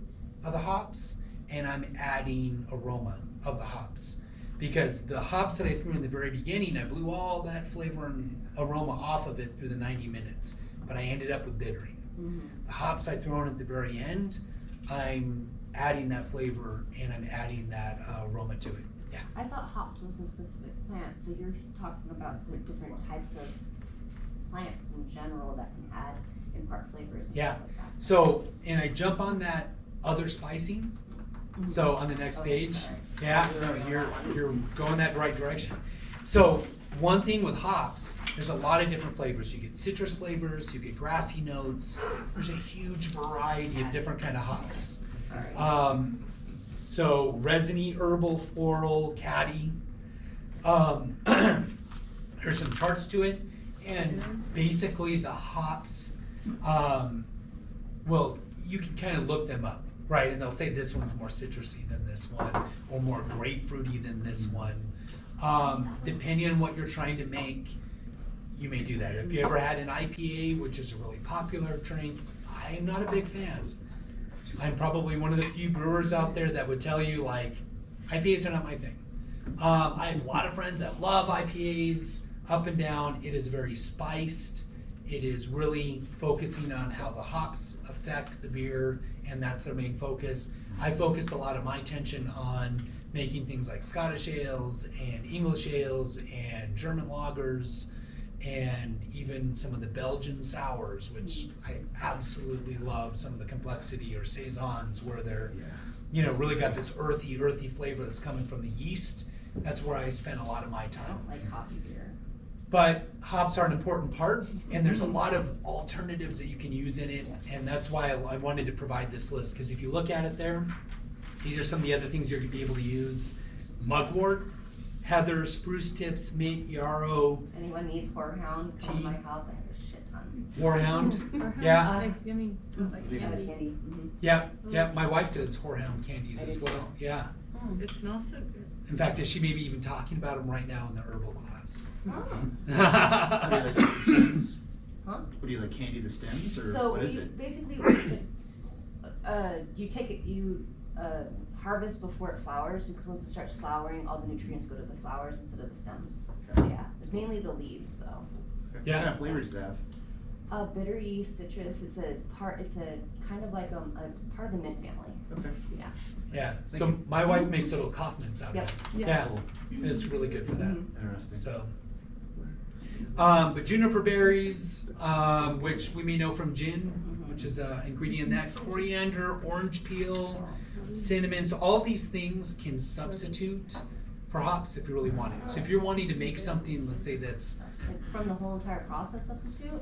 of the hops and I'm adding aroma of the hops. Because the hops that I threw in the very beginning, I blew all that flavor and aroma off of it through the 90 minutes, but I ended up with bittering. The hops I throw in at the very end, I'm adding that flavor and I'm adding that aroma to it. Yeah. I thought hops was a specific plant, so you're talking about the different types of plants in general that can add impart flavors and Yeah. stuff like that. So, and I jump on that other spicing. So on the next page, sorry. yeah, no, you're going that right direction. So one thing with hops, there's a lot of different flavors. You get citrus flavors, you get grassy notes. There's a huge variety of different kind of hops. Sorry. So resiny, herbal, floral, caddy. There's some charts to it, and basically the hops, well, you can kind of look them up. Right, and they'll say this one's more citrusy than this one, or more grapefruity than this one. Depending on what you're trying to make, you may do that. If you ever had an IPA, which is a really popular drink, I'm not a big fan. I'm probably one of the few brewers out there that would tell you, like, IPAs are not my thing. I have a lot of friends that love IPAs, up and down. It is very spiced. It is really focusing on how the hops affect the beer, and that's their main focus. I focused a lot of my attention on making things like Scottish ales and English ales and German lagers and even some of the Belgian sours, which I absolutely love. Some of the complexity, or saisons, where they're, you know, really got this earthy flavor that's coming from the yeast. That's where I spent a lot of my I time. don't like hoppy beer. But hops are an important part, and there's a lot of alternatives that you can use in it, and that's why I wanted to provide this list, because if you look at it there, these are some of the other things you're going to be able to use. Mugwort, heather, spruce tips, mint, yarrow, Anyone needs horehound, come to my house, I have a shit ton. warhound. Yeah, Makes yummy, like Yeah, candy. candy. yeah, my wife does horehound candies as well, yeah. It smells so good. In fact, she may be even talking about them right now in the herbal class. Oh. So do you like the stems? Huh? What do you like, candy the stems, or So what is you it? basically, you take it, you harvest before it flowers, because once it starts flowering, all the nutrients go to the flowers instead of the stems. Okay. So yeah, it's mainly the leaves though. Okay. Yeah. What kind of flavors does it have? Bitter yeast, citrus, it's a kind of like, it's part of the mint family. Okay. Yeah. Yeah, so my wife makes little cough mints out of Yep. it. Yeah. Yeah, it's really good for that. Interesting. So, but juniper berries, which we may know from gin, which is an ingredient in that, coriander, orange peel, cinnamon, so all these things can substitute for hops if you really want it. So if you're wanting to make something, let's say that's, Like from the whole entire process substitute,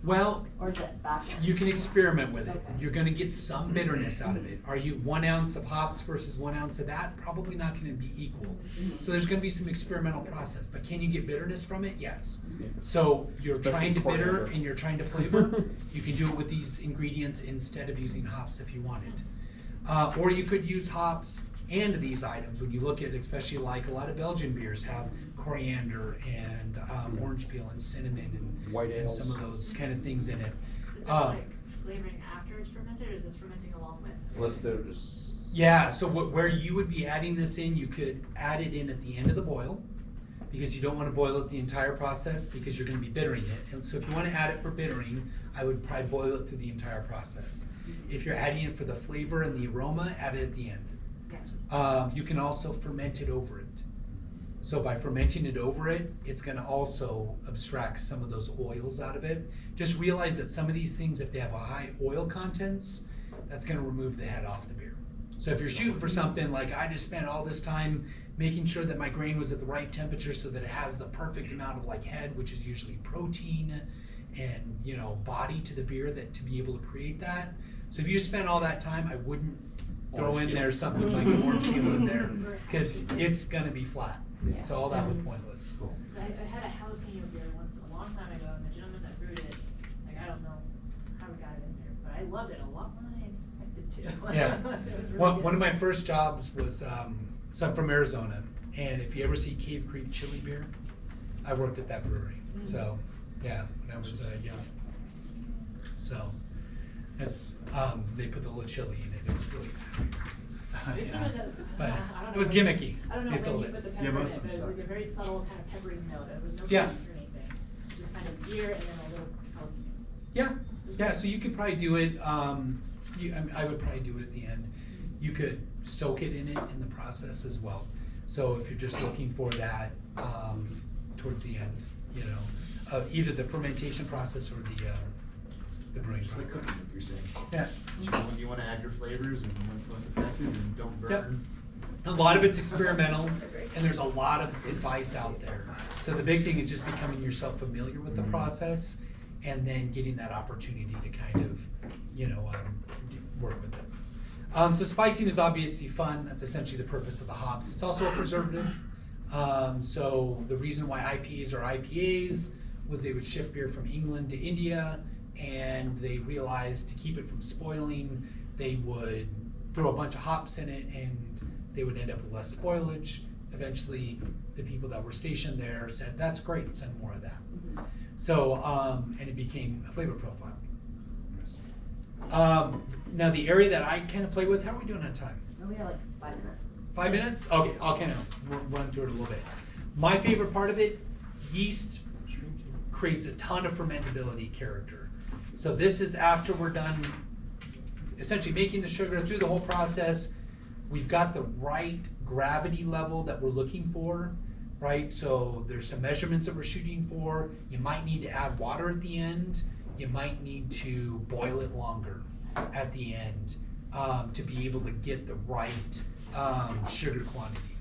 well, or is it back end? you can experiment with it. Okay. You're gonna get some bitterness out of it. Are you 1 ounce of hops versus 1 ounce of that? Probably not gonna be equal. So there's gonna be some experimental process, but can you get bitterness from it? Yes. So you're trying to bitter and you're trying to flavor, you can do it with these ingredients instead of using hops if you wanted. Or you could use hops and these items. When you look at, especially like a lot of Belgian beers have coriander and orange peel and cinnamon and some of those kind of things in it. Is this like flavoring after it's fermented, or is this fermenting along with? Unless they're just. Yeah, so where you would be adding this in, you could add it in at the end of the boil, because you don't want to boil it the entire process, because you're going to be bittering it. And so if you want to add it for bittering, I would probably boil it through the entire process. If you're adding it for the flavor and the aroma, add it at the end. Gotcha. You can also ferment it over it. So by fermenting it over it, it's gonna also abstract some of those oils out of it. Just realize that some of these things, if they have a high oil contents, that's gonna remove the head off the beer. So if you're shooting for something like I just spent all this time making sure that my grain was at the right temperature so that it has the perfect amount of like head, which is usually protein and, you know, body to the beer that to be able to create that. So if you spent all that time, I wouldn't throw in there something like some orange peel in there, because it's gonna be flat. Yeah. So all that was pointless. Cool. I had a jalapeno beer once a long time ago, and the gentleman that brewed it, like, I don't know how we got it in there, but I loved it a lot more than I expected to. Yeah. It was really One good. of my first jobs was, so I'm from Arizona, and if you ever see Cave Creek chili beer, I worked at that brewery. So, yeah, when I was young. So, that's, they put the little chili in it. It was really bad. This one was But I don't it was know. gimmicky. I don't know They when sold you it. put the Yeah, pepper in most it, of but them it was like suck. a very subtle kind of peppery note. It was no Yeah. kick or anything. Just kind of beer and then a little jalapeno. Yeah, yeah, so you could probably do it, I would probably do it at the end. You could soak it in the process as well. So if you're just looking for that, towards the end, you know, of either the fermentation process or the brewing Just like process. cooking, you're saying. Yeah. You know, when you wanna add your flavors and when it's less effective and don't Yep. burn. A lot of it's experimental, and there's a lot of advice out there. So the big thing is just becoming yourself familiar with the process, and then getting that opportunity to kind of, you know, work with it. So spicing is obviously fun. That's essentially the purpose of the hops. It's also a preservative. So the reason why IPAs are IPAs was they would ship beer from England to India, and they realized to keep it from spoiling, they would throw a bunch of hops in it, and they would end up with less spoilage. Eventually, the people that were stationed there said, "That's great, send more of that." So, and it became a flavor profile. Now the area that I kind of play with, how are we doing on time? We have like 5 minutes. 5 minutes? Okay, I'll kind of run through it a little bit. My favorite part of it, yeast creates a ton of fermentability character. So this is after we're done essentially making the sugar through the whole process. We've got the right gravity level that we're looking for, right? So there's some measurements that we're shooting for. You might need to add water at the end. You might need to boil it longer at the end to be able to get the right sugar quantity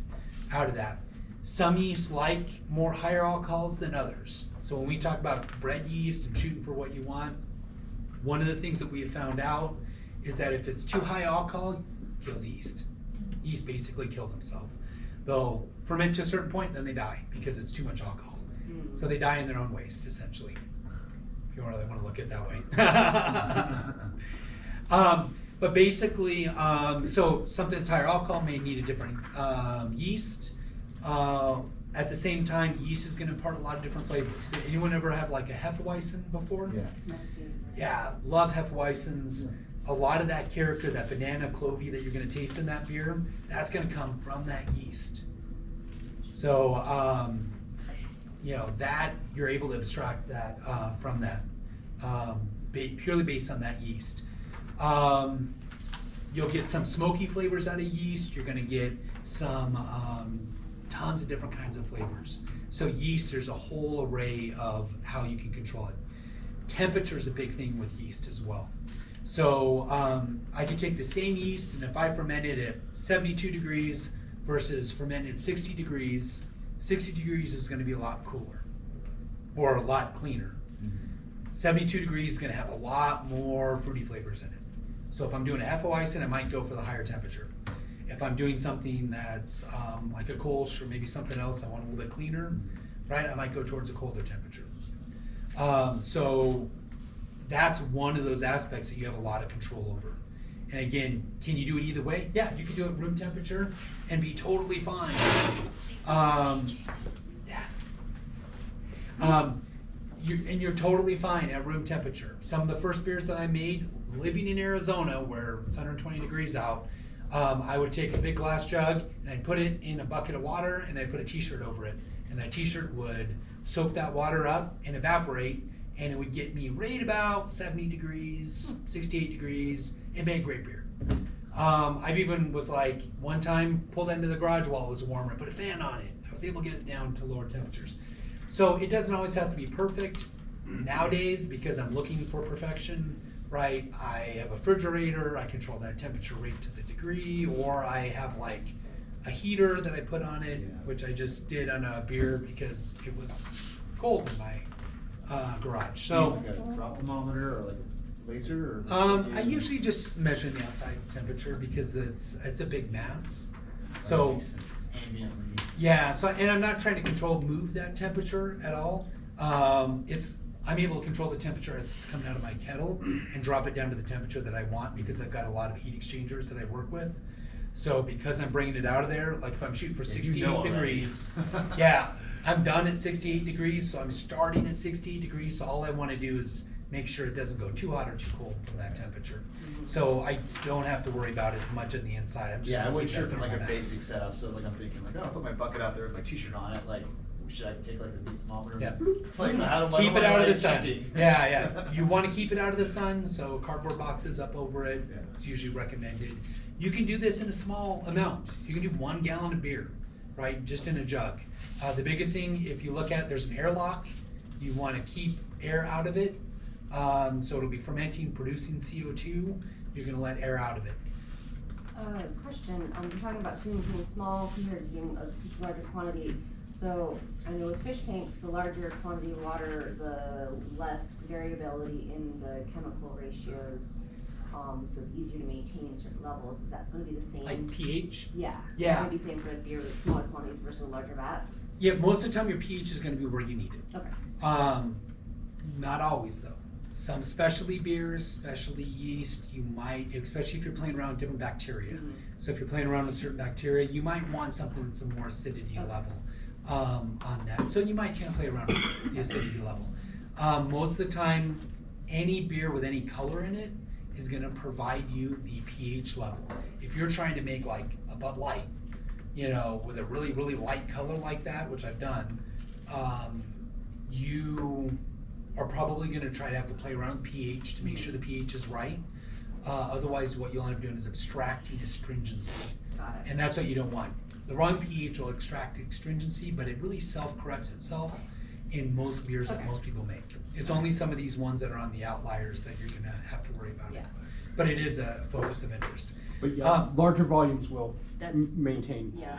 out of that. Some yeast like more higher alcohols than others. So when we talk about bread yeast and shooting for what you want, one of the things that we have found out is that if it's too high alcohol, it kills yeast. Yeast basically kill themselves. They'll ferment to a certain point, then they die because it's too much alcohol. So they die in their own waste, essentially, if you really want to look at it that way. But basically, so something that's higher alcohol may need a different yeast. At the same time, yeast is going to impart a lot of different flavors. Did anyone ever have like a Hefeweizen before? Yeah. It's my favorite. Yeah, love Hefeweizens. A lot of that character, that banana clovey that you're going to taste in that beer, that's going to come from that yeast. So, you know, that you're able to abstract that from that, purely based on that yeast. You'll get some smoky flavors out of yeast. You're going to get some tons of different kinds of flavors. So yeast, there's a whole array of how you can control it. Temperature is a big thing with yeast as well. So I can take the same yeast, and if I ferment it at 72 degrees versus ferment it at 60 degrees, 60 degrees is going to be a lot cooler or a lot cleaner. 72 degrees is going to have a lot more fruity flavors in it. So if I'm doing a Hefeweizen, I might go for the higher temperature. If I'm doing something that's like a Kolsch or maybe something else I want a little bit cleaner, right, I might go towards a colder temperature. So that's one of those aspects that you have a lot of control over. And again, can you do it either way? Yeah, you can do it room temperature and be totally fine. You're totally fine at room temperature. Some of the first beers that I made, living in Arizona where it's 120 degrees out, I would take a big glass jug and I'd put it in a bucket of water and I'd put a t-shirt over it. And that t-shirt would soak that water up and evaporate, and it would get me right about 70 degrees, 68 degrees. It made great beer. I've even was like, one time, pulled that into the garage while it was warmer, put a fan on it. was able to get it down to lower temperatures. So it doesn't always have to be perfect. Nowadays, because I'm looking for perfection, right, I have a refrigerator, I control that temperature rate to the degree, or I have like a heater that I put on it, Yeah. which I just did on a beer because it was cold in my garage. So Like a drop thermometer or like a laser or? I usually just measure the outside temperature because it's a big mass. So Makes sense. It's ambiently. yeah, so and I'm not trying to move that temperature at all. I'm able to control the temperature as it's coming out of my kettle and drop it down to the temperature that I want because I've got a lot of heat exchangers that I work with. So because I'm bringing it out of there, like if I'm shooting for Yeah, you 68 know already. degrees, yeah, I'm done at 68 degrees, so I'm starting at 68 degrees, so all I wanna do is make sure it doesn't go too hot or too cold from that temperature. So I don't have to worry about as much on the inside, I'm just Yeah, I gonna wasn't keep sure that from like a normal mass. basic setup, so like I'm thinking like, oh, I'll put my bucket out there with my t-shirt on it, like, should I take like a heat thermometer? Yeah. Like, how do I- Keep what it am out of I the sun. checking? Yeah. You want to keep it out of the sun, so cardboard boxes up over it. Yeah. It's usually recommended. You can do this in a small amount. You can do 1 gallon of beer, right? Just in a jug. The biggest thing, if you look at it, there's an airlock. You want to keep air out of it. So it'll be fermenting, producing CO2. You're going to let air out of it. Question, you're talking about swimming being small compared to being a larger quantity. So I know with fish tanks, the larger quantity of water, the less variability in the chemical ratios. So it's easier to maintain certain levels. Is that gonna be the same? Like pH. Yeah. Yeah. It's gonna be same for beer with smaller quantities versus larger vats? Yeah, most of the time your pH is going to be where you need it. Okay. Not always though. Some specialty beers, specialty yeast, you might, especially if you're playing around with different bacteria. Mhm. So if you're playing around with certain bacteria, you might want something that's a more acidity level on that. So you might kind of play around with the acidity level. Most of the time, any beer with any color in it is gonna provide you the pH level. If you're trying to make like a Bud Light, you know, with a really, really light color like that, which I've done, you are probably gonna try to have to play around with pH to make sure the pH is right. Otherwise, what you'll end up doing is extracting astringency. Got it. And that's what you don't want. The wrong pH will extract astringency, but it really self-corrects itself in most beers that Okay. most people make. It's only some of these ones that are on the outliers that you're gonna have to worry about. Yeah. But it is a focus of interest. But yeah, larger volumes will That's- maintain. Yeah.